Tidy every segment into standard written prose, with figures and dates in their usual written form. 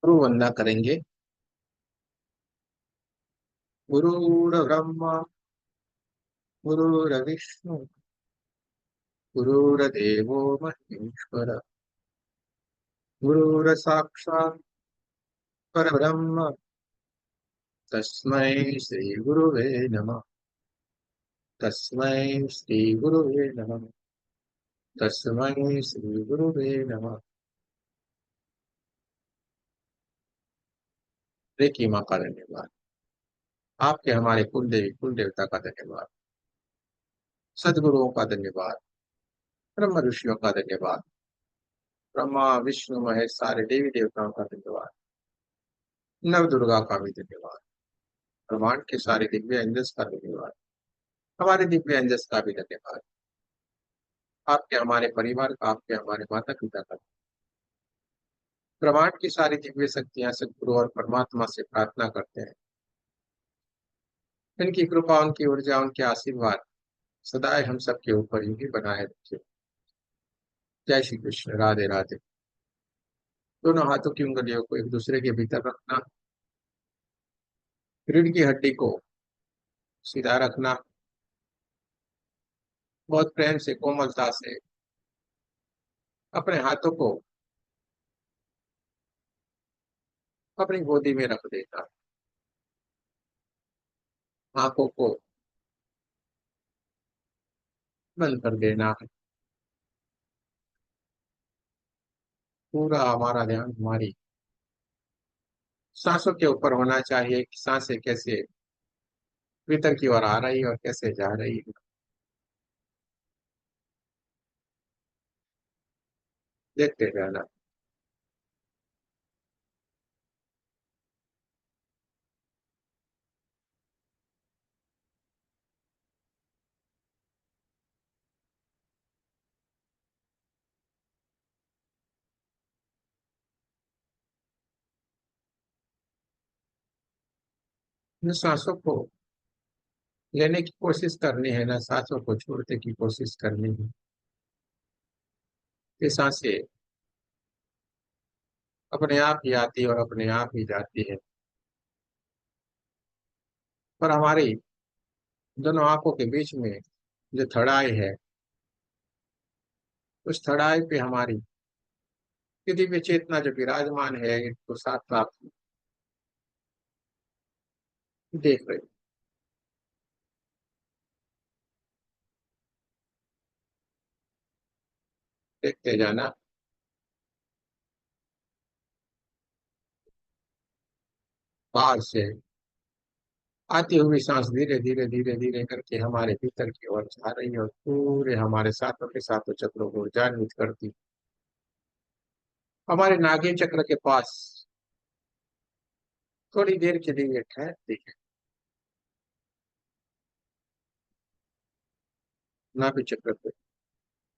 गुरु वंदना करेंगे। गुरुर्ब्रह्मा गुरुर्विष्णु गुरुर्देवो महेश्वर गुरुर्साक्षात् परब्रह्म तस्मै श्री गुरुवे नमः। तस्मै श्री गुरुवे नमः। तस्मै श्री गुरुवे नमः। रेकी माँ का धन्यवाद। आपके हमारे कुल देवी कुल देवता का धन्यवाद। सदगुरुओं का धन्यवाद। ब्रह्म ऋषियों का धन्यवाद। ब्रह्मा विष्णु महेश सारे देवी देवताओं का धन्यवाद। नव दुर्गा का भी धन्यवाद। ब्रह्मांड के सारे दिव्य एंजल्स का धन्यवाद। हमारे दिव्य एंजल्स का भी धन्यवाद। आपके हमारे परिवार का, आपके हमारे माता पिता का। ब्रह्मांड की सारी दिव्य शक्तियां सदगुरु और परमात्मा से प्रार्थना करते हैं, इनकी कृपा, उनकी ऊर्जा, उनके आशीर्वाद सदाए हम सबके ऊपर ही बनाए रखे। जय श्री कृष्ण। राधे राधे। दोनों हाथों की उंगलियों को एक दूसरे के भीतर रखना, रीढ़ की हड्डी को सीधा रखना, बहुत प्रेम से कोमलता से अपने हाथों को अपनी गोदी में रख देना, आंखों को बंद कर देना है। पूरा हमारा ध्यान हमारी सांसों के ऊपर होना चाहिए कि सांसें कैसे भीतर की ओर आ रही है और कैसे जा रही है। देखते जाना। इन सांसों को लेने की कोशिश करनी है, ना सांसों को छोड़ने की कोशिश करनी है। ये सांसें अपने आप ही आती है और अपने आप ही जाती है। पर हमारी दोनों आंखों के बीच में जो थड़ाई है, उस थड़ाई पे हमारी ये दिव्य चेतना जो विराजमान है, इसको साथ साथ देख रही। देखते जाना। बाहर से आती हुई सांस धीरे धीरे धीरे धीरे करके हमारे भीतर की ओर जा रही है और पूरे हमारे सातों के सातों चक्रों को ऊर्जान्वित करती, हमारे नाभि चक्र के पास थोड़ी देर के लिए ठहरती है। नाभि चक्र पे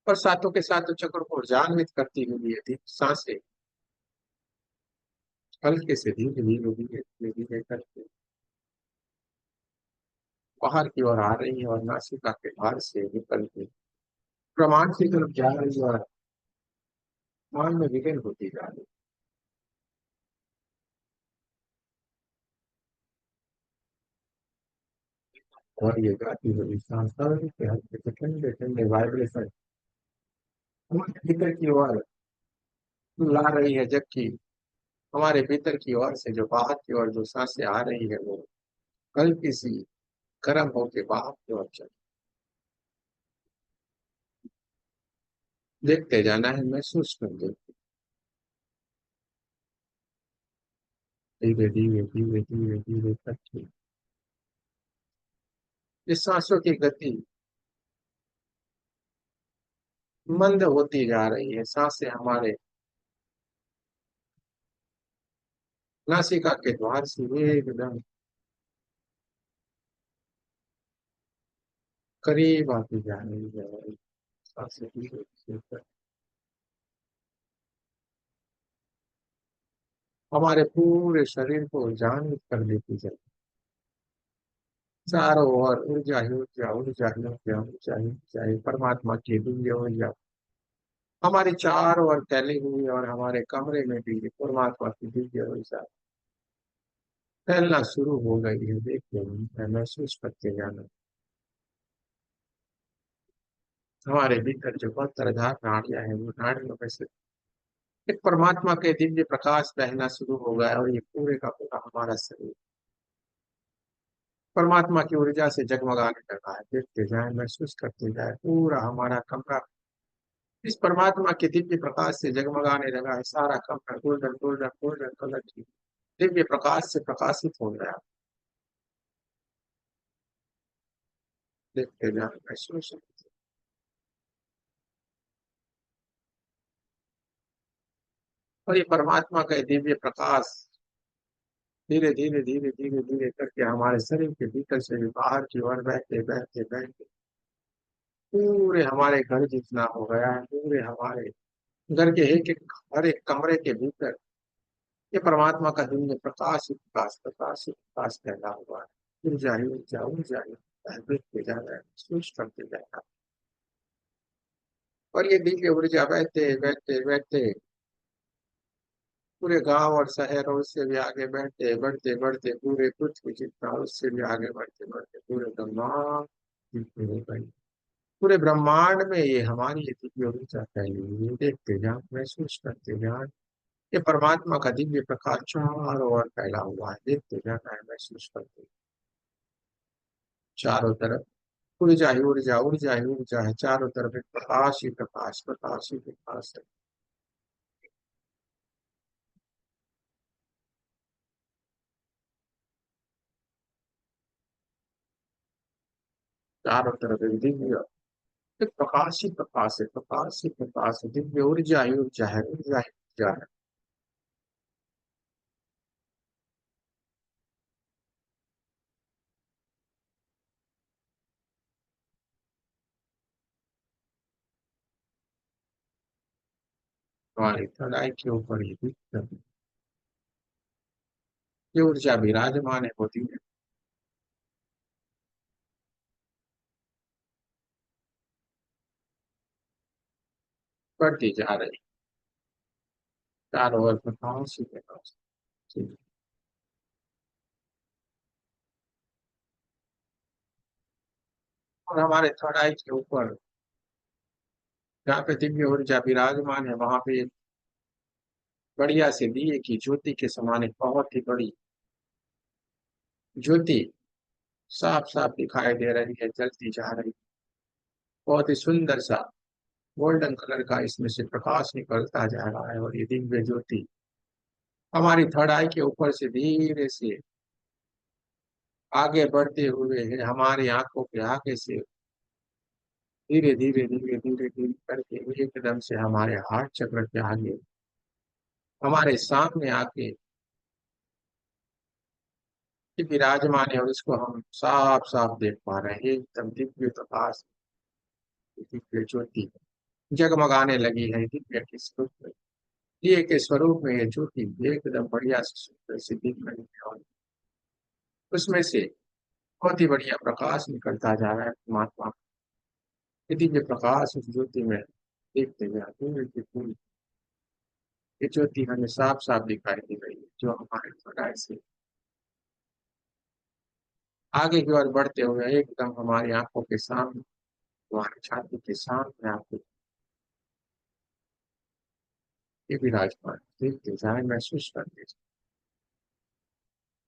और सातों के सातों चक्र को ऊर्जान्वित करती हुई यदि सांसें हल्के से धीरे धीरे धीरे धीरे धीरे करके बाहर की ओर आ रही है और नासिका के बाहर से निकल के ब्रह्मांड की तरफ जा रही है और मान में विलीन होती जा रही है। और ये गाती हुई सांस हल्के हल्के से ठंडे ठंडे वाइब्रेशन हमारे भीतर की ओर ला रही है, जबकि हमारे भीतर की ओर से जो बाहर की ओर जो सांसें आ रही है, वो हल्की सी गर्म होके बाहर की ओर चल। देखते जाना है, महसूस कर दो। धीरे धीरे धीरे धीरे धीरे करके इस सांसों की गति मंद होती जा रही है। सांसें हमारे नासिका के द्वार से एकदम करीब आती जा रही है। सांसें धीरे धीरे हमारे पूरे शरीर को जागृत कर देती जाए। चारों ओर ऊर्जा ही ऊर्जा, ऊर्जा ही ऊर्जा, ऊर्जा ही ऊर्जा ही परमात्मा की दिव्य ऊर्जा हमारे चारों ओर फैली हुई और हमारे कमरे में भी ये परमात्मा की दिव्य ऊर्जा फैलना शुरू हो गई है। देखते हैं, महसूस करते जाना। हमारे भीतर जो बहत्तर नाड़ियां हैं, वो नाड़ियों में से एक परमात्मा के दिव्य प्रकाश बहना शुरू हो गया, और ये पूरे का पूरा हमारा शरीर परमात्मा की ऊर्जा से जगमगाने लगा है। देखते जाए, महसूस करते जाए, पूरा हमारा कमरा इस परमात्मा के दिव्य प्रकाश से जगमगाने लगा है। सारा कमरा गोल्डन गोल्डन गोल्डन कलर की दिव्य प्रकाश से प्रकाशित हो गया। देखते जाए, महसूस करते। और ये परमात्मा का ये दिव्य प्रकाश धीरे धीरे धीरे धीरे धीरे करके हमारे शरीर के भीतर से भी बाहर की ओर बहते बहते बहते पूरे हमारे घर जितना हो गया है। पूरे हमारे घर के एक एक हर एक कमरे के भीतर ये परमात्मा का दिव्य प्रकाश ही प्रकाश प्रकाश ही प्रकाश फैला हुआ है। ऊर्जा ही ऊर्जा ऊर्जा ही देखते जा रहा है, महसूस करते जा रहा है। और ये दिव्य ऊर्जा बहते बहते बहते पूरे गांव और शहर और उससे भी आगे बढ़ते बढ़ते बढ़ते पूरे पृथ्वी जितना, उससे भी आगे बढ़ते बढ़ते पूरे ब्रह्मांड जितने हो गई। पूरे ब्रह्मांड में ये हमारी ये दिव्य ऊर्जा फैली हुई है। देखते जाओ, महसूस करते जाओ, ये परमात्मा का दिव्य प्रकाश चारों ओर फैला हुआ है। देखते जाना है, महसूस करते चारों तरफ ऊर्जा ही ऊर्जा ऊर्जा ही ऊर्जा है। चारों तरफ एक प्रकाश ही प्रकाश प्रकाश ही प्रकाश है। चारों तरफ एक दिव्य एक प्रकाश ही प्रकाश है, प्रकाश ही प्रकाश है। दिव्य ऊर्जा ही ऊर्जा है, ऊर्जा ही ऊर्जा है। हमारी थड़ाई के ऊपर ही दिव्य ये ऊर्जा विराजमान है, होती है, बढ़ती जा रही। चारों ओर प्रकाश ही प्रकाश है। और हमारे थड़ाई के ऊपर जहाँ पे दिव्य ऊर्जा विराजमान है, वहां पे एक बढ़िया से दिए की ज्योति के समान एक बहुत ही बड़ी ज्योति साफ साफ दिखाई दे रही है, जलती जा रही। बहुत ही सुंदर सा गोल्डन कलर का इसमें से प्रकाश निकलता जा रहा है। और ये दिव्य ज्योति हमारी थर्ड आई के ऊपर से धीरे से आगे बढ़ते हुए है, हमारी आंखों के आगे से धीरे धीरे धीरे धीरे धीरे करके एकदम से हमारे हार्ट चक्र के आगे हमारे सामने आके ये विराजमान है। और इसको हम साफ साफ देख पा रहे हैं, एकदम दिव्य प्रकाश, दिव्य ज्योति जगमगाने लगी है। दिव्य के स्वरूप में, दिए के स्वरूप में ये ज्योति एकदम बढ़िया से सुंदर से दिख रही है। और उसमें से बहुत ही बढ़िया प्रकाश निकलता जा रहा है परमात्मा। ये दिव्य प्रकाश उस ज्योति में देखते हुए पूरी की पूरी ये ज्योति हमें साफ साफ दिखाई दे रही है, जो हमारे सगाई से आगे की ओर बढ़ते हुए एकदम हमारी आंखों के सामने, हमारी छाती के सामने आके ये विराजमान देखते जाए, महसूस करते जाए।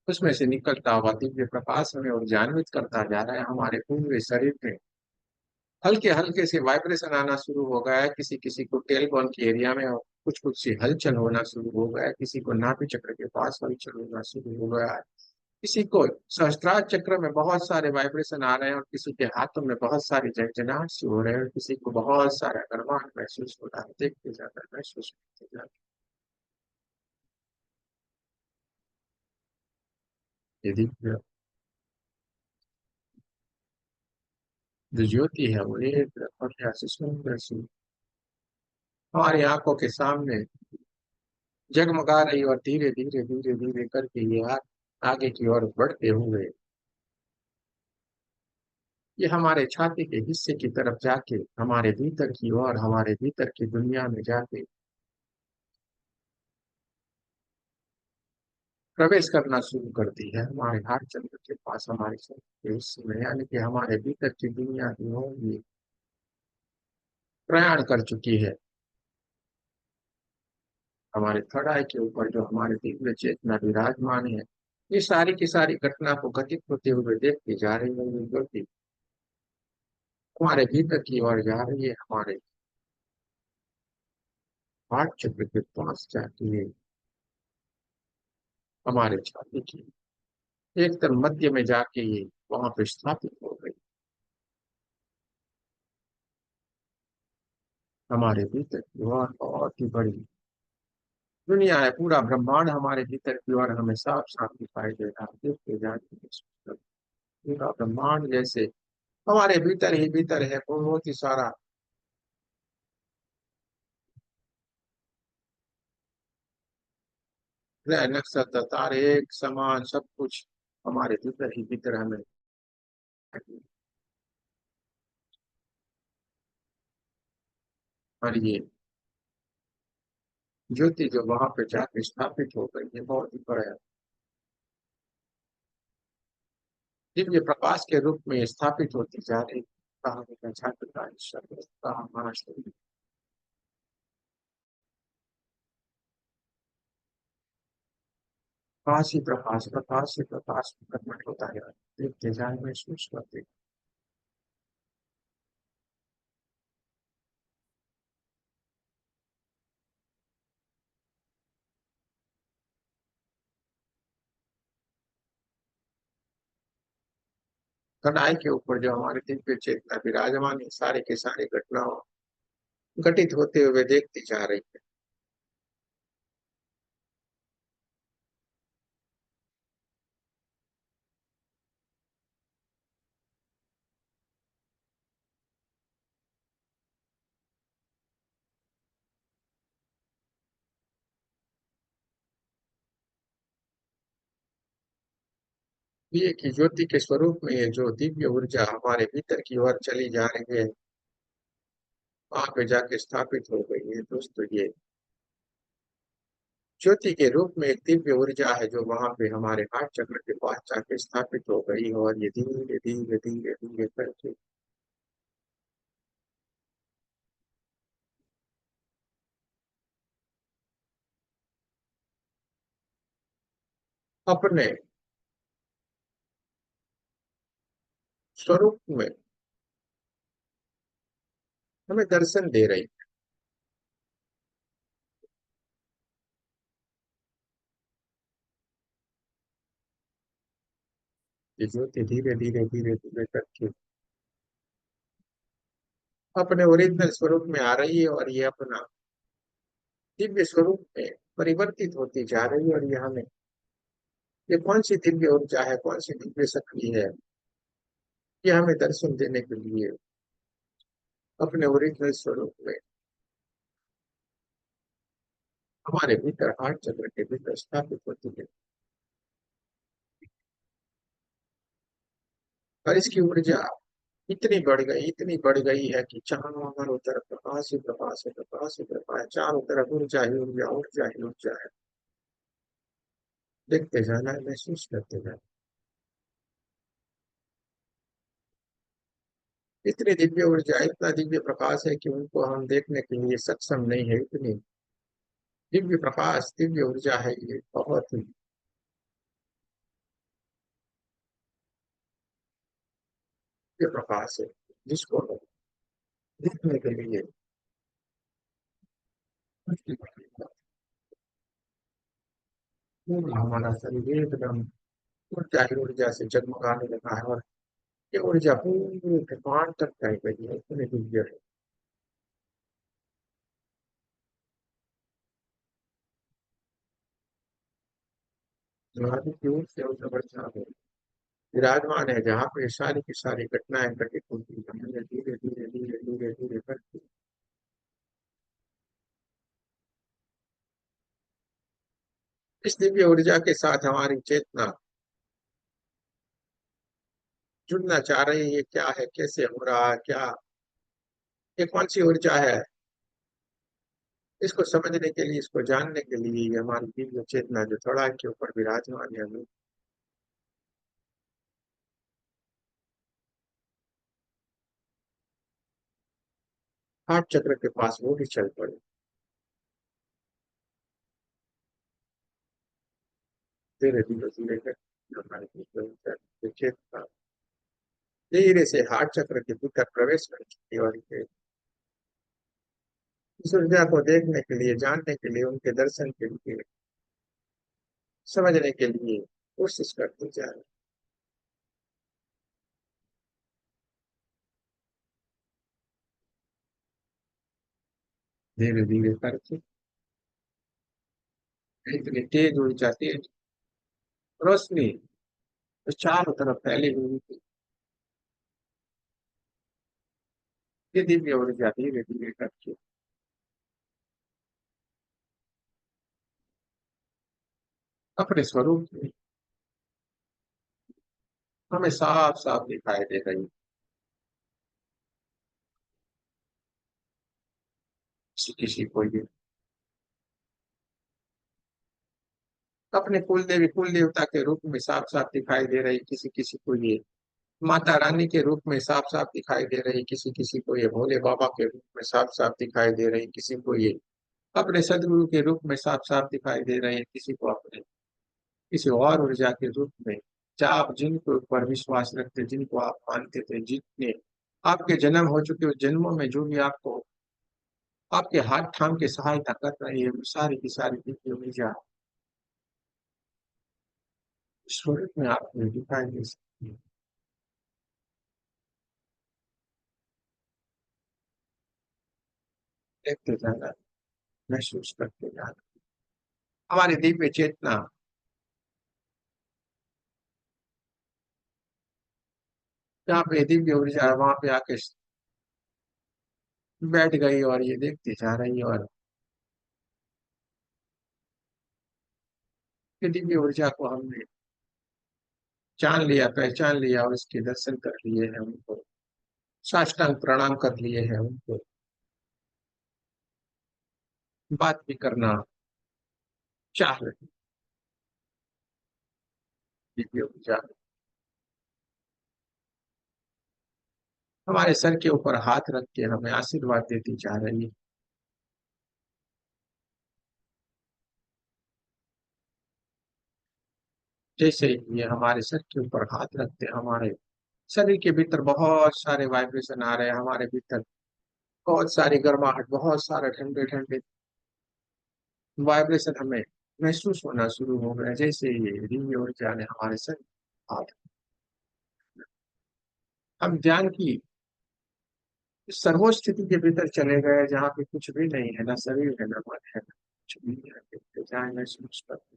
उसमें से निकलता हुआ दिव्य प्रकाश हमें और जागृत करता जा रहा है। हमारे पूरे शरीर में हल्के हल्के से वाइब्रेशन आना शुरू हो गया है। किसी किसी को टेलबोन के एरिया में कुछ कुछ सी हलचल होना शुरू हो गया है। किसी को नाभि चक्र के पास हलचल होना शुरू हो गया है। किसी को सहस्त्रार चक्र में बहुत सारे वाइब्रेशन आ रहे हैं, और किसी के हाथों में बहुत सारी झंझनाहट सी हो रहे हैं, और किसी को बहुत सारा गर्माहट महसूस हो रहा है। देखते जाकर महसूस करते जाकर ये दिव्य जो ज्योति है वो एक बढ़िया से सुंदर सी हमारी आंखों के सामने जगमगा रही, और धीरे धीरे धीरे धीरे करके ये आगे की ओर बढ़ते हुए ये हमारे छाती के हिस्से की तरफ जाके हमारे भीतर की ओर, हमारे भीतर की दुनिया में जाके प्रवेश करना शुरू करती है हमारे हाथ चक्र के पास, हमारे शरीर के हिस्से में, यानी कि हमारे भीतर की दुनिया की ओर ये प्रयाण कर चुकी है। हमारे थर्ड आई के ऊपर जो हमारे दिव्य चेतना विराजमान है, ये सारी की सारी घटना को घटित होते हुए देखती जा रही है। ये ज्योति हमारे भीतर की ओर जा रही है, हमारे हार्ट चक्र के पास जाती है, हमारे छाती की एकदम मध्य में जाके ये वहां पे स्थापित हो गई। हमारे भीतर की ओर बहुत ही बड़ी दुनिया है, पूरा ब्रह्मांड हमारे भीतर की ओर हमें साफ साफ दिखाई दे रहा है। देखते जाते पूरा ब्रह्मांड जैसे हमारे भीतर ही भीतर है, बहुत ही सारा ग्रह नक्षत्र तारे एक समान सब कुछ हमारे भीतर ही भीतर हमें। और ये ज्योति जो वहां पे जाके स्थापित हो गई है, बहुत ही बड़ा दिव्य प्रकाश के रूप में स्थापित होती जा रही। कहा गया छात्र का शब्द कहा महाशरीर प्रकाश से प्रकाश प्रकट होता है। देखते जाए महसूस करते, कनाई के ऊपर जो हमारे दिव्य चेतना विराजमान है, सारे के सारे घटनाओं घटित होते हुए देखती जा रही है। ये कि ज्योति के स्वरूप में ये जो दिव्य ऊर्जा हमारे भीतर की ओर चली जा रही है, वहां पे जाके स्थापित हो गई है। दोस्तों, ये ज्योति के रूप में एक दिव्य ऊर्जा है जो वहां पे हमारे हार्ट चक्र के पास जाके स्थापित हो गई है, और ये धीरे धीरे धीरे धीरे करके अपने स्वरूप में हमें दर्शन दे रही है। ये ज्योति धीरे धीरे धीरे धीरे करके अपने ओरिजिनल स्वरूप में आ रही है, और ये अपना दिव्य स्वरूप में परिवर्तित होती जा रही है। और ये हमें, ये कौन सी दिव्य ऊर्जा है, कौन सी दिव्य शक्ति है, ये हमें दर्शन देने के लिए अपने ओरिजिनल स्वरूप में हमारे भीतर हार्ट चक्र के भीतर स्थापित होती है। और इसकी ऊर्जा इतनी बढ़ गई है कि चारों तरफ प्रकाश ही प्रकाश है, प्रकाश ही प्रकाश है, चारों तरफ ऊर्जा ही ऊर्जा, ऊर्जा ही ऊर्जा है। देखते जाना है, महसूस करते जाना। इतनी दिव्य ऊर्जा, इतना दिव्य प्रकाश है कि उनको हम देखने के लिए सक्षम नहीं है। इतनी दिव्य प्रकाश, दिव्य ऊर्जा है, ये बहुत ही दिव्य प्रकाश है, जिसको हम देखने के लिए पूरा हमारा शरीर एकदम ऊर्जा ही ऊर्जा से जगमगाने लगा है। और ये ऊर्जा पूरे ब्रह्मांड तक फैल गई है, इतनी दिव्य है। हमारी की ओर से उस विराजमान है, जहाँ पे सारी की सारी घटनाएं घटित होती है। धीरे धीरे धीरे धीरे धीरे धीरे करके इस दिव्य ऊर्जा के साथ हमारी चेतना जुड़ना चाह रही है, ये क्या है, कैसे हो रहा है, क्या, ये कौन सी ऊर्जा है। इसको समझने के लिए, इसको जानने के लिए ये हमारी दिव्य चेतना जो थोड़ा के ऊपर विराजमान है, हमें हार्ट चक्र के पास वो भी चल पड़े। धीरे धीरे धीरे करके हमारे दिव्य चेतना धीरे से हार्ट चक्र के भीतर प्रवेश कर चुकी है, और इस ऊर्जा को देखने के लिए, जानने के लिए, उनके दर्शन के लिए, समझने के लिए कोशिश करते जा रहे हैं। धीरे धीरे करके इतनी तेज ऊर्जा, तेज रोशनी तो चारों तरफ फैली हुई थी। ये दिव्य ऊर्जा धीरे धीरे करके अपने स्वरूप में हमें साफ साफ दिखाई दे रही है। किसी किसी को ये अपने कुल देवता के रूप में साफ साफ दिखाई दे रही, किसी किसी को ये माता रानी के रूप में साफ साफ दिखाई दे रही, किसी किसी को ये भोले बाबा के रूप में साफ साफ दिखाई दे रही, किसी को ये अपने सदगुरु के रूप में साफ साफ दिखाई दे रहे हैं, किसी को अपने किसी और ऊर्जा के रूप में। चाहे आप जिनको ऊपर विश्वास रखते, जिनको आप मानते थे, जितने आपके जन्म हो चुके उस जन्मों में जो भी आपको आपके हाथ थाम के सहायता कर रही है, वो सारी की सारी दिव्य ऊर्जा स्वरूप में आपको दिखाई दे सकती है। देखते जाना, महसूस करते जाना, हमारी दिव्य चेतना जहाँ पे दिव्य ऊर्जा है वहां पे आके बैठ गई और ये देखती जा रही है, और ये दिव्य ऊर्जा को हमने जान लिया, पहचान लिया, और इसके दर्शन कर लिए हैं, उनको साष्टांग प्रणाम कर लिए हैं, उनको बात भी करना चाह रही दिव्य ऊर्जा हमारे सर के ऊपर हाथ रख के हमें आशीर्वाद देती जा रही है। जैसे ये हमारे सर के ऊपर हाथ रखते हैं, हमारे शरीर के भीतर बहुत सारे वाइब्रेशन आ रहे हैं, हमारे भीतर बहुत सारी गर्माहट, बहुत सारे ठंडे ठंडे वाइब्रेशन हमें महसूस होना शुरू हो गया, जैसे ये दिव्य ऊर्जा ने हमारे सर हाथ। हम ध्यान की सर्वोच्च स्थिति के भीतर चले गए, जहाँ पे कुछ भी नहीं है, ना शरीर है, ना मन है, ना कुछ भी है, देखते जाए, महसूस करते।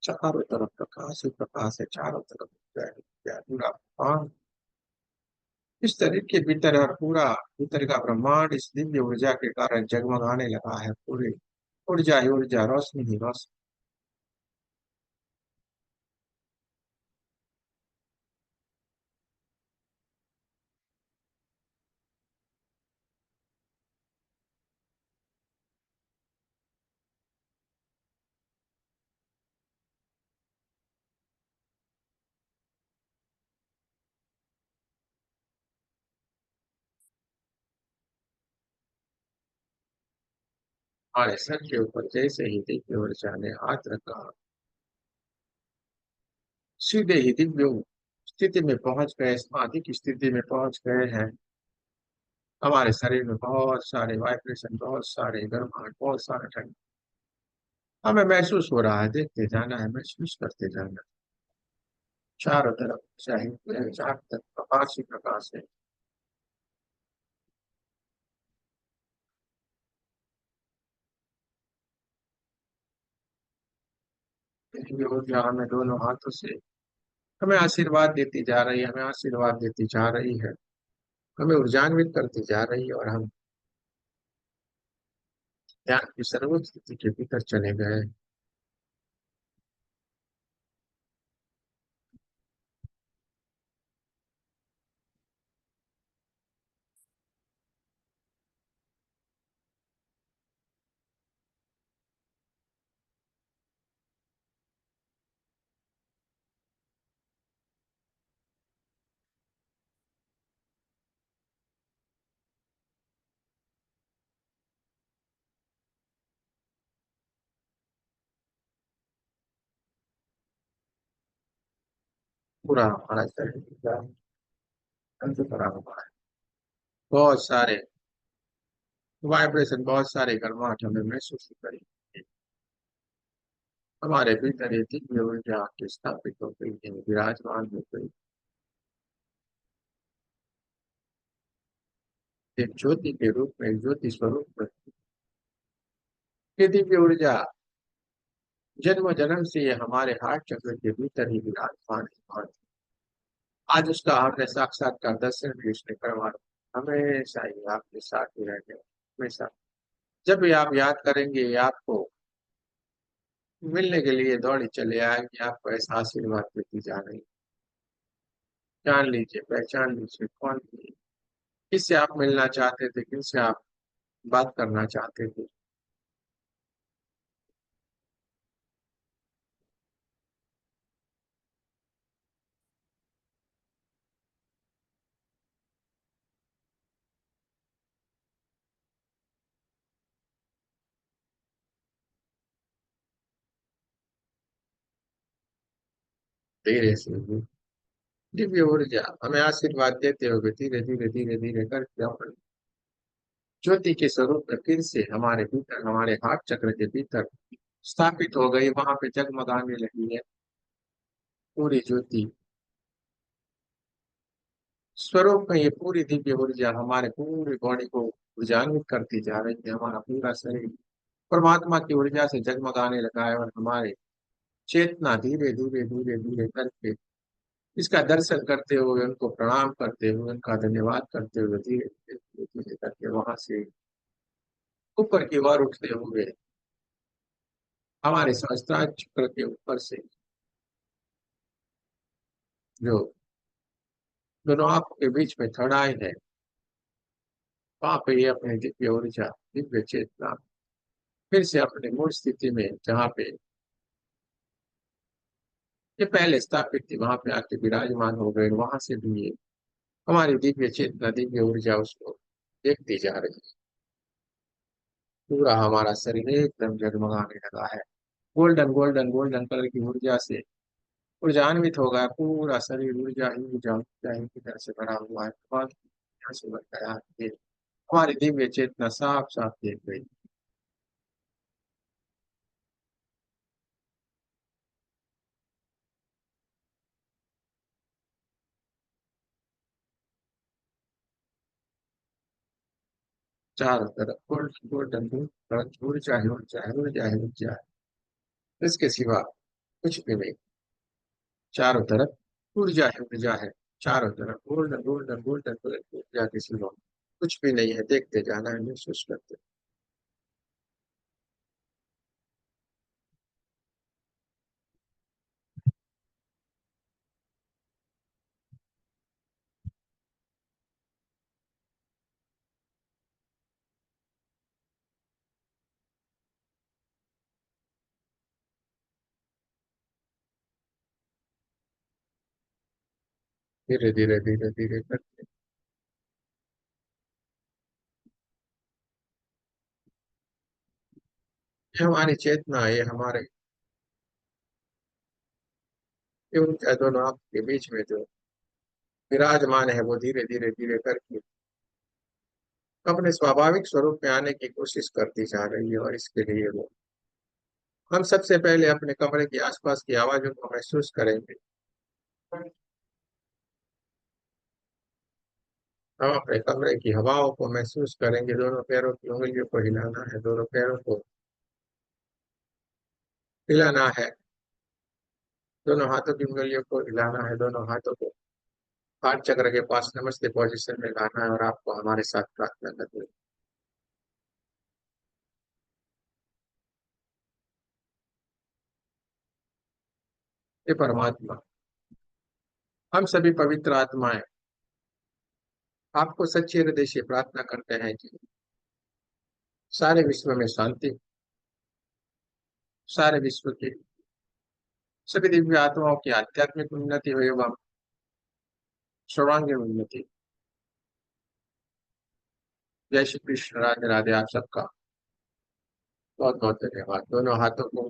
चारों तरफ प्रकाश ही प्रकाश है, चारों तरफ जय जय पूरा। हाँ, इस शरीर के भीतर और पूरा भीतर का ब्रह्मांड इस दिव्य ऊर्जा के कारण जगमगाने लगा है, पूरी ऊर्जा ही ऊर्जा, रोशनी ही रोशनी। हमारे सर के ऊपर जैसे ही दिव्य ऊर्जा ने हाथ रखा, सीधे ही दिव्य स्थिति में पहुंच गए, समाधि की स्थिति में पहुंच गए हैं। हमारे शरीर में बहुत सारे वाइब्रेशन, बहुत सारे गर्माहट, बहुत सारा ठंड हमें महसूस हो रहा है, देखते जाना है, महसूस करते जाना है। चारों तरफ चाहे चार तरफ प्रकाश ही प्रकाश है। दिव्य ऊर्जा हमें दोनों हाथों से हमें आशीर्वाद देती जा रही है, हमें आशीर्वाद देती जा रही है, हमें ऊर्जान्वित करती जा रही है, और हम ध्यान की सर्वोच्च स्थिति के भीतर चले गए। पूरा हमारा शरीर पूरा अंत करा हुआ है। बहुत सारे वाइब्रेशन, बहुत सारे गर्माहट हमें महसूस करेंगे। हमारे भीतर ये दिव्य ऊर्जा आके स्थापित हो गई है, विराजमान हो गई। एक ज्योति के रूप में, एक ज्योति स्वरूप में ये दिव्य ऊर्जा जन्म जन्म से ये हमारे हार्ट चक्र के भीतर ही विराजमान है, और आज उसका हमने साक्षात्कार दर्शन भी उसने करवा हमेशा ही आपके साथ ही रहेंगे, हमेशा। जब भी आप याद करेंगे, ये आपको मिलने के लिए दौड़ी चले आएंगे, आपको ऐसा आशीर्वाद देती जा रही है। जान लीजिए, पहचान लीजिए कौन थी, किससे आप मिलना चाहते थे, किससे आप बात करना चाहते थे। धीरे से भी दिव्य ऊर्जा हमें आशीर्वाद देते हुए धीरे धीरे धीरे धीरे करके अपन ज्योति के स्वरूप में फिर से हमारे भीतर, हमारे हाथ चक्र के भीतर स्थापित हो गई। वहां पे जगमगाने लगी है पूरी ज्योति स्वरूप में। ये पूरी दिव्य ऊर्जा हमारे पूरी बॉडी को ऊर्जान्वित करती जा रही है। हमारा पूरा शरीर परमात्मा की ऊर्जा से जगमगाने लगा है, और हमारे चेतना धीरे धीरे धीरे धीरे करके इसका दर्शन करते हुए, उनको प्रणाम करते हुए, उनका धन्यवाद करते हुए धीरे धीरे धीरे धीरे करके वहां से ऊपर की ओर उठते हुए हमारे सहस्त्रार चक्र के ऊपर से जो दोनों आंखों के बीच में थर्ड आई है, वहां पे ये अपनी दिव्य ऊर्जा, दिव्य चेतना फिर से अपने मूल स्थिति में, जहाँ पे ये पहले स्थापित थी, वहां पे आके विराजमान हो गए। वहां से भी ये हमारी दिव्य चेतना, दिव्य ऊर्जा उसको देखती जा रही है। पूरा हमारा शरीर एकदम जगमगाने लगा है, गोल्डन गोल्डन गोल्डन कलर की ऊर्जा से ऊर्जान्वित हो गया। पूरा शरीर ऊर्जा ही ऊर्जा, ऊर्जा ही ऊर्जा से भरा हुआ है। बहुत यहाँ से भर गया है। ये हमारी दिव्य चेतना साफ साफ देख गई। चारों तरफ गोल्डन गोल्डन गोल्डन ऊर्जा ही ऊर्जा है, ऊर्जा है, ऊर्जा है। इसके सिवा कुछ भी नहीं। चारों तरफ ऊर्जा है, ऊर्जा है। चारों तरफ गोल्डन गोल्डन गोल्डन कलर की ऊर्जा के सिवा कुछ भी नहीं है। देखते जाना है, महसूस करते। धीरे धीरे धीरे धीरे करते ये हमारी चेतना, ये हमारे ये उनका दोनों आंख के बीच में जो विराजमान है, वो धीरे धीरे धीरे करके अपने स्वाभाविक स्वरूप में आने की कोशिश करती जा रही है। और इसके लिए वो हम सबसे पहले अपने कमरे के आसपास की आवाजों को महसूस करेंगे। हम अपने कमरे की हवाओं को महसूस करेंगे। दोनों पैरों की उंगलियों को हिलाना है, दोनों पैरों को हिलाना है। दोनों हाथों की उंगलियों को हिलाना है, दोनों हाथों को हाथ चक्र के पास नमस्ते पोजीशन में लाना है और आपको हमारे साथ प्रार्थना करनी है। हे परमात्मा, हम सभी पवित्र आत्माएं आपको सच्चे हृदय से प्रार्थना करते हैं कि सारे विश्व में शांति, सारे विश्व की सभी दिव्य आत्माओं की आध्यात्मिक उन्नति हो एवं सर्वांगीण उन्नति। जय श्री कृष्ण, राधे राधे। आप सबका बहुत बहुत धन्यवाद। दोनों हाथों को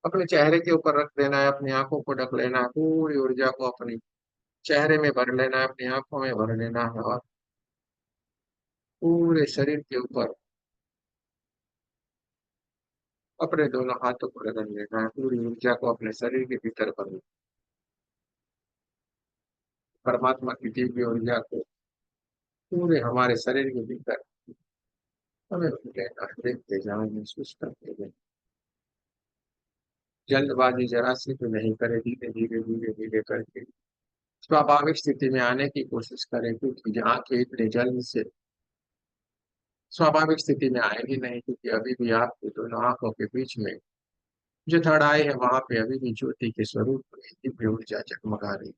अपने चेहरे के ऊपर रख देना है, अपनी आंखों को ढक लेना है, पूरी ऊर्जा को अपनी चेहरे में भर लेना है, अपनी आंखों में भर लेना है और पूरे शरीर के ऊपर अपने दोनों हाथों को रगड़ लेना है, पूरी ऊर्जा को अपने शरीर के भीतर भर लेना। परमात्मा की दिव्य ऊर्जा को पूरे हमारे शरीर के भीतर हमें लेना है, देखते जाएं, महसूस करते जाएं। जल्दबाजी जरा सी भी नहीं करें, धीरे धीरे धीरे धीरे करके स्वाभाविक स्थिति में आने की कोशिश करें, क्योंकि आंखें इतने जल्द से स्वाभाविक स्थिति में आएगी नहीं, क्योंकि अभी भी आपके दोनों आंखों के बीच में जो धड़ाई है वहां पे अभी भी ज्योति के स्वरूप में दिव्य ऊर्जा जगमगा रही है।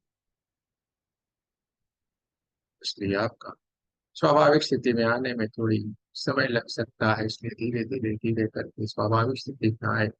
इसलिए आपका स्वाभाविक स्थिति में आने में थोड़ी समय लग सकता है, इसलिए धीरे धीरे धीरे करके स्वाभाविक स्थिति में आए।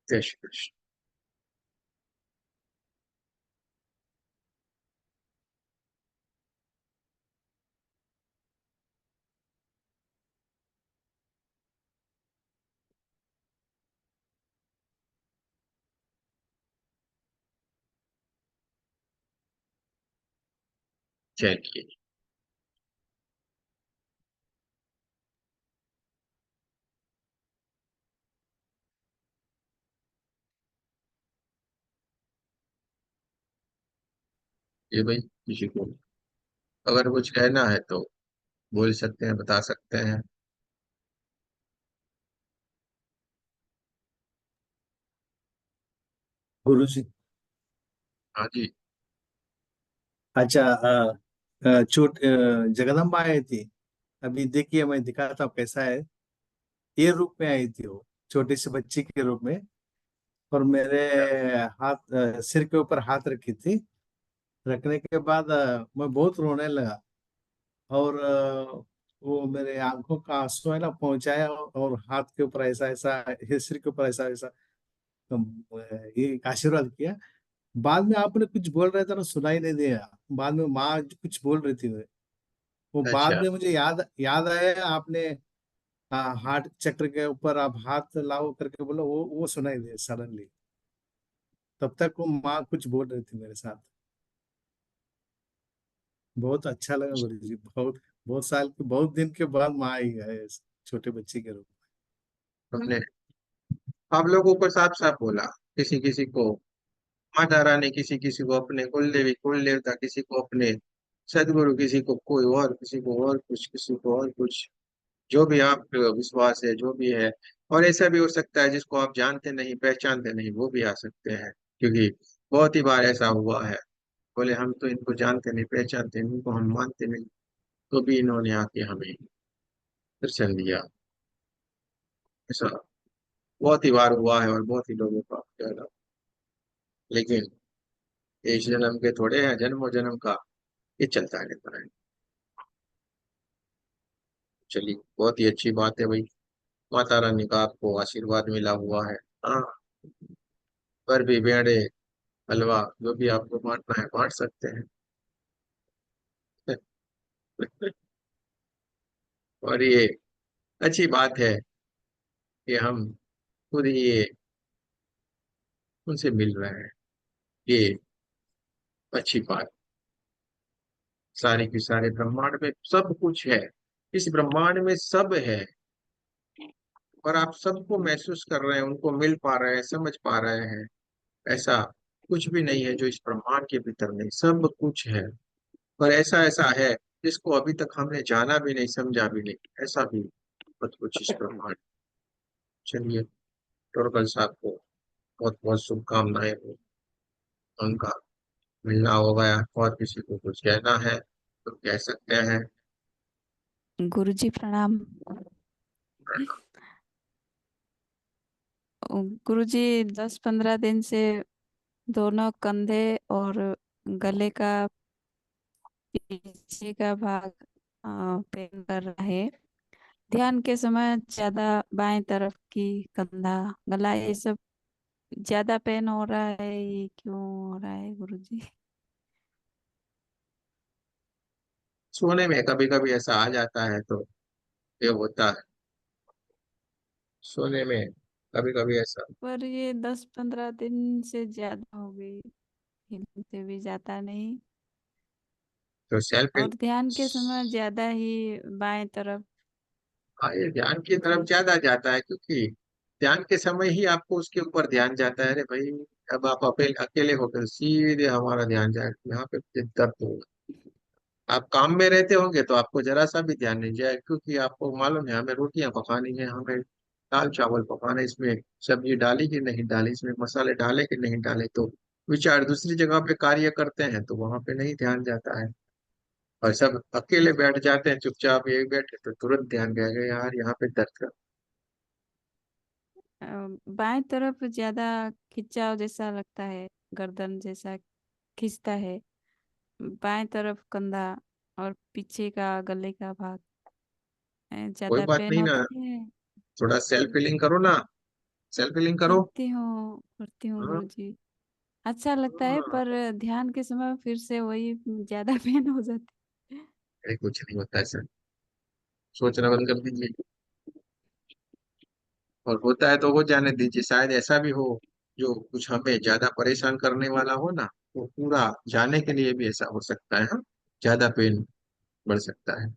जय श्री कृष्ण। चलिए, ये भाई किसी को अगर कुछ कहना है तो बोल सकते हैं, बता सकते हैं। गुरु जी। हाँ जी। अच्छा, जगदम्बा आई थी। अभी देखिए, मैं दिखाता हूँ कैसा है। ये रूप में आई थी वो, छोटी सी बच्ची के रूप में। और मेरे हाथ, सिर के ऊपर हाथ रखी थी। रखने के बाद मैं बहुत रोने लगा। और वो मेरे आंखों का आंसू है ना पहुंचाया, और हाथ के ऊपर ऐसा ऐसा, सिर के ऊपर ऐसा ऐसा, ये आशीर्वाद किया। बाद में आपने कुछ बोल रहे थे ना, सुनाई नहीं दिया। बाद में माँ जो कुछ बोल रही थी, वो बाद अच्छा। में मुझे याद याद आया। आपने हार्ट चक्र के ऊपर आप हाथ लाओ करके बोलो, वो सुनाई दे सडनली। तब तक वो माँ कुछ बोल रही थी मेरे साथ। बहुत अच्छा लगा गुरु जी। बहुत बहुत साल के, बहुत दिन के बाद माँ आई है छोटे बच्चे के रूप हमने आप लोगों को साफ साफ बोला, किसी किसी को माता रानी, किसी किसी को अपने कुल देवी कुल देवता, किसी को अपने सदगुरु, किसी को कोई और, किसी को और कुछ, किसी को और कुछ। जो भी आप विश्वास है, जो भी है। और ऐसा भी हो सकता है जिसको आप जानते नहीं, पहचानते नहीं, वो भी आ सकते हैं। क्योंकि बहुत ही बार ऐसा हुआ है, बोले हम तो इनको जानते नहीं, पहचानते नहीं, इनको हम मानते नहीं, तो भी इन्होंने आके हमें दर्शन दिया। ऐसा बहुत ही बार हुआ है और बहुत ही लोगों का कहना। लेकिन इस जन्म के थोड़े हैं, जन्मों जन्म का ये चलता रहता है। चलिए, बहुत ही अच्छी बात है भाई। माता रानी का आपको आशीर्वाद मिला हुआ है। हाँ, पर भी बेड़े, हलवा, जो भी आपको बांटना है बांट सकते हैं। और ये अच्छी बात है कि हम खुद ये उनसे मिल रहे हैं। ये अच्छी बात। सारे के सारे ब्रह्मांड में सब कुछ है। इस ब्रह्मांड में सब है, और आप सबको महसूस कर रहे हैं, उनको मिल पा रहे हैं, समझ पा रहे हैं। ऐसा कुछ भी नहीं है जो इस ब्रह्मांड के भीतर नहीं, सब कुछ है। पर ऐसा ऐसा है जिसको अभी तक हमने जाना भी नहीं, समझा भी नहीं, ऐसा भी बहुत कुछ इस ब्रह्मांड। चलिए, टोरकल साहब को बहुत बहुत शुभकामनाएं हो। उनका मिलना हो गया, और किसी को कुछ कहना है तो कह सकते हैं। गुरुजी प्रणाम। गुरुजी 10-15 दिन से दोनों कंधे और गले का पीछे का भाग पेन कर रहा है। ध्यान के समय ज्यादा बाएं तरफ की कंधा, गला, ये सब ज्यादा पेन हो रहा है। ये क्यों हो रहा है गुरुजी? सोने में कभी कभी ऐसा आ जाता है तो ये होता है। सोने में कभी कभी ऐसा। पर ये 10-15 दिन से ज्यादा हो गई, हिलते भी जाता नहीं। तो सेल्फ। और ध्यान के समय ज्यादा ही बाएं तरफ हाँ, ये ध्यान की तरफ जी। ज्यादा जाता है, क्योंकि ध्यान के समय ही आपको उसके ऊपर ध्यान जाता है। अरे भाई, अब आप अकेले अकेले होकर सीधे हमारा ध्यान जाएगा यहाँ पे, दर्द होगा। आप काम में रहते होंगे तो आपको जरा सा भी ध्यान नहीं जाए, क्योंकि आपको मालूम है हमें रोटियां पकानी है, हमें दाल चावल पकाना है, इसमें सब्जी डाली कि नहीं डाली, इसमें मसाले डाले कि नहीं डाले, तो विचार दूसरी जगह पे कार्य करते हैं तो वहां पे नहीं ध्यान जाता है। और सब अकेले बैठ जाते हैं, चुपचाप एक बैठे तो तुरंत ध्यान गया गया, यार यहाँ पे दर्द कर। अ, बाएं तरफ ज्यादा खिंचाव जैसा लगता है, गर्दन जैसा खिंचता है। बाएं तरफ कंधा और पीछे का गले का भाग कोई ज्यादा बात पेन नहीं ना, होता है। थोड़ा सेल्फ हीलिंग करो ना, सेल्फ हीलिंग करो। करती हूँ हाँ, गुरुजी। अच्छा लगता है, हाँ। पर ध्यान के समय फिर से वही ज्यादा पेन हो जाती है। अरे कुछ नहीं होता ऐसा, सोचना बंद कर दीजिए, और होता है तो हो जाने दीजिए। शायद ऐसा भी हो जो कुछ हमें ज्यादा परेशान करने वाला हो ना, वो पूरा जाने के लिए भी ऐसा हो सकता है। हाँ, ज्यादा पेन बढ़ सकता है।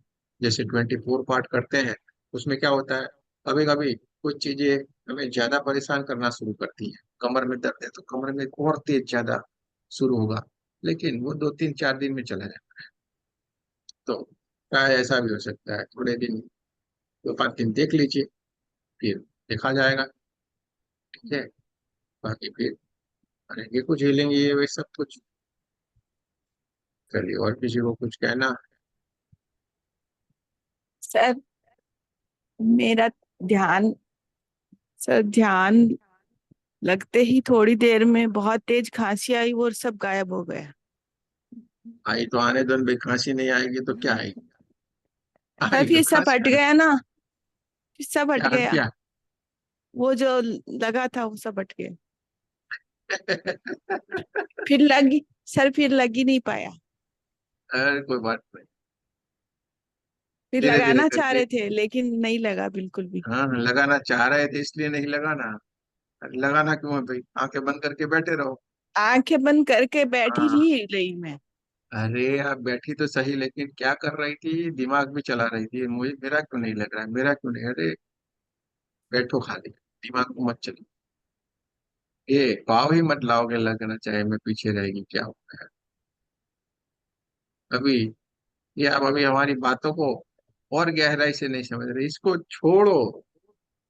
जैसे 24 पार्ट करते हैं, उसमें क्या होता है, कभी कभी कुछ चीजें हमें ज्यादा परेशान करना शुरू करती है। कमर में दर्द है तो कमर में और तेज ज्यादा शुरू होगा, लेकिन वो 2 3 4 दिन में चला जाए। तो शायद ऐसा भी हो सकता है, थोड़े दिन, 2 5 दिन देख लीजिए, फिर देखा जाएगा। ठीक है, बाकी फिर करेंगे कुछ, हिलेंगे ये वे सब कुछ। चलिए, और किसी को कुछ कहना। सर मेरा ध्यान सर ध्यान लगते ही थोड़ी देर में बहुत तेज खांसी आई और सब गायब हो गया। आई तो आने दो भाई, खांसी नहीं आएगी तो क्या आएगी? सर आएगी तो फिर सब खांसी हट आएगी। गया ना, फिर सब हट क्या हट गया। गया? वो जो लगा था वो सब हट गया। फिर लगी सर, फिर लग ही नहीं पाया। अरे कोई बात नहीं, फिर धीरे धीरे लगाना चाह करके। रहे थे लेकिन नहीं लगा बिल्कुल भी। हाँ, लगाना चाह रहे थे इसलिए नहीं लगाना। अरे लगाना क्यों है भाई, आंखें बंद करके बैठे रहो। आंखें बंद करके बैठी हाँ। ही रही मैं। अरे आप बैठी तो सही, लेकिन क्या कर रही थी, दिमाग में चला रही थी, मुझे मेरा क्यों नहीं लग रहा है, मेरा क्यों नहीं। अरे बैठो खाली, दिमाग को मत चलो। ये पाव ही मत लाओगे, लगना चाहे मैं पीछे रहेगी क्या होगा। अभी ये आप अभी हमारी बातों को और गहराई से नहीं समझ रहे, इसको छोड़ो।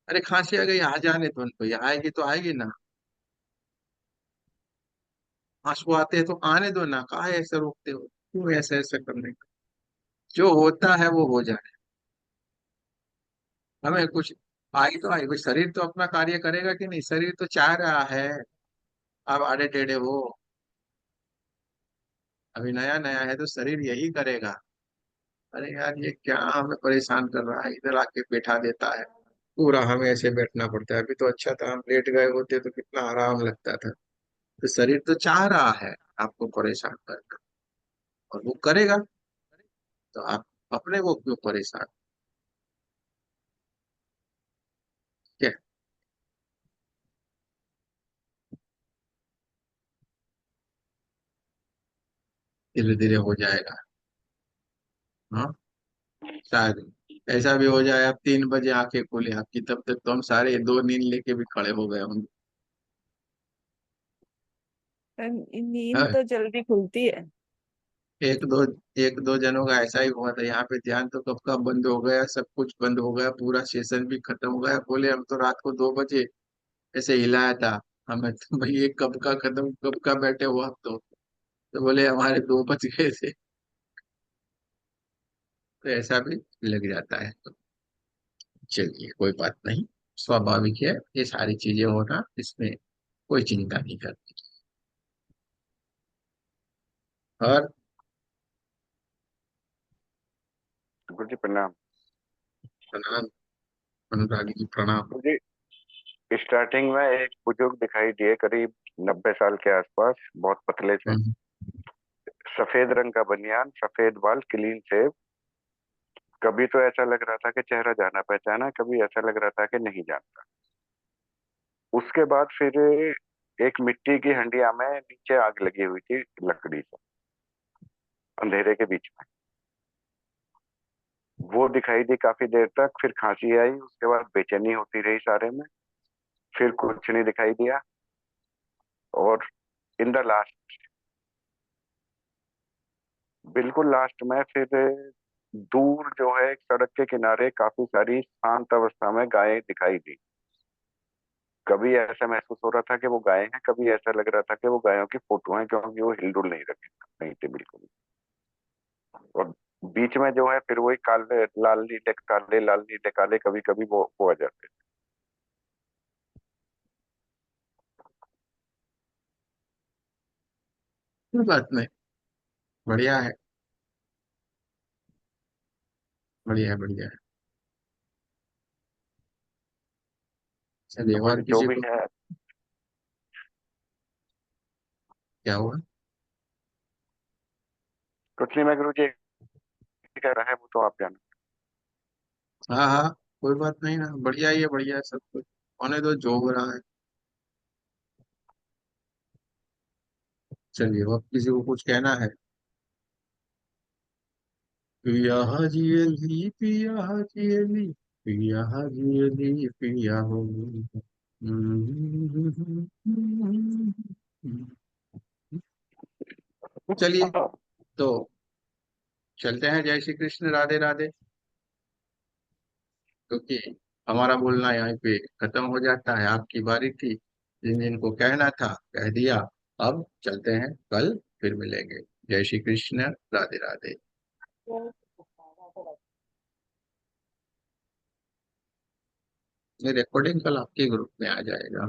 अरे खांसी आ गई, आ जाने तो उनको, ये आएगी तो आएगी ना। आंसू आते हैं तो आने दो ना, काहे ऐसे रोकते हो, क्यों ऐसे ऐसे करने का। जो होता है वो हो जाए। हमें कुछ आई तो आई भाई, शरीर तो अपना कार्य करेगा कि नहीं, शरीर तो चाह रहा है। अब आड़े टेढ़े हो, अभी नया नया है तो शरीर यही करेगा। अरे यार, ये क्या हमें परेशान कर रहा है, इधर आके बैठा देता है, पूरा हमें ऐसे बैठना पड़ता है। अभी तो अच्छा था, हम लेट गए होते तो कितना आराम लगता था। तो शरीर तो चाह रहा है आपको परेशान करना, और वो करेगा। तो आप अपने को क्यों परेशान। धीरे धीरे हो जाएगा। हाँ, शायद ऐसा भी हो जाए, अब 3 बजे आंखें खोले आपकी, तब तक तो हम सारे 2 नींद लेके भी खड़े हो गए होंगे। नींद हाँ, तो जल्दी खुलती है। एक दो एक दो जनों का ऐसा ही हुआ था यहाँ पे, ध्यान तो कब का बंद हो गया, सब कुछ बंद हो गया, पूरा सेशन भी खत्म हो गया, बोले हम तो रात को 2 बजे ऐसे हिलाया था हमें, तो भाई ये कब का खत्म, कब का बैठे हुआ आप तो बोले हमारे 2 बज गए थे। तो ऐसा भी लग जाता है। तो चलिए कोई बात नहीं, स्वाभाविक है ये सारी चीजें होना, इसमें कोई चिंता नहीं करनी। और गुरु जी प्रणाम। प्रणाम, अनुरागी जी प्रणाम। गुरु जी, स्टार्टिंग में एक बुजुर्ग दिखाई दिए, करीब 90 साल के आसपास, बहुत पतले थे, हम्म, सफेद रंग का बनियान, सफेद बाल, क्लीन शेव। कभी तो ऐसा लग रहा था कि चेहरा जाना पहचाना, कभी ऐसा लग रहा था कि नहीं जानता। उसके बाद फिर एक मिट्टी की हंडिया में नीचे आग लगी हुई थी लकड़ी से, अंधेरे के बीच में। वो दिखाई दी काफी देर तक, फिर खांसी आई, उसके बाद बेचैनी होती रही सारे में, फिर कुछ नहीं दिखाई दिया। और इन द लास्ट, बिल्कुल लास्ट में फिर दूर जो है एक सड़क के किनारे काफी सारी शांत अवस्था में गायें दिखाई दी। कभी ऐसा महसूस हो रहा था कि वो गायें हैं, कभी ऐसा लग रहा था कि वो गायों की फोटो है, क्योंकि वो हिलडुल नहीं रखे नहीं थे बिल्कुल। और बीच में जो है फिर वही काले लाल नीले काले, लाल नीले काले, कभी कभी वो आ जाते। कोई बात नहीं, बढ़िया है, बढ़िया है, बढ़िया है। चलिए, तो और जो किसी भी को है, क्या हुआ? कुछ नहीं, मैं गुरु जी कह रहा है वो तो आप जानो। हाँ हाँ, कोई बात नहीं ना, बढ़िया ही है, बढ़िया है सब कुछ, होने दो जो हो रहा है। चलिए, अब किसी को कुछ कहना है? पिया हाजियली, पिया हाजियली, पिया हाजियली, पिया हो। चलिए, तो चलते हैं, जय श्री कृष्ण, राधे राधे। क्योंकि हमारा बोलना यहाँ पे खत्म हो जाता है, आपकी बारी थी, जिन जिनको कहना था कह दिया। अब चलते हैं, कल फिर मिलेंगे। जय श्री कृष्ण, राधे राधे। ये रिकॉर्डिंग कल आपके ग्रुप में आ जाएगा।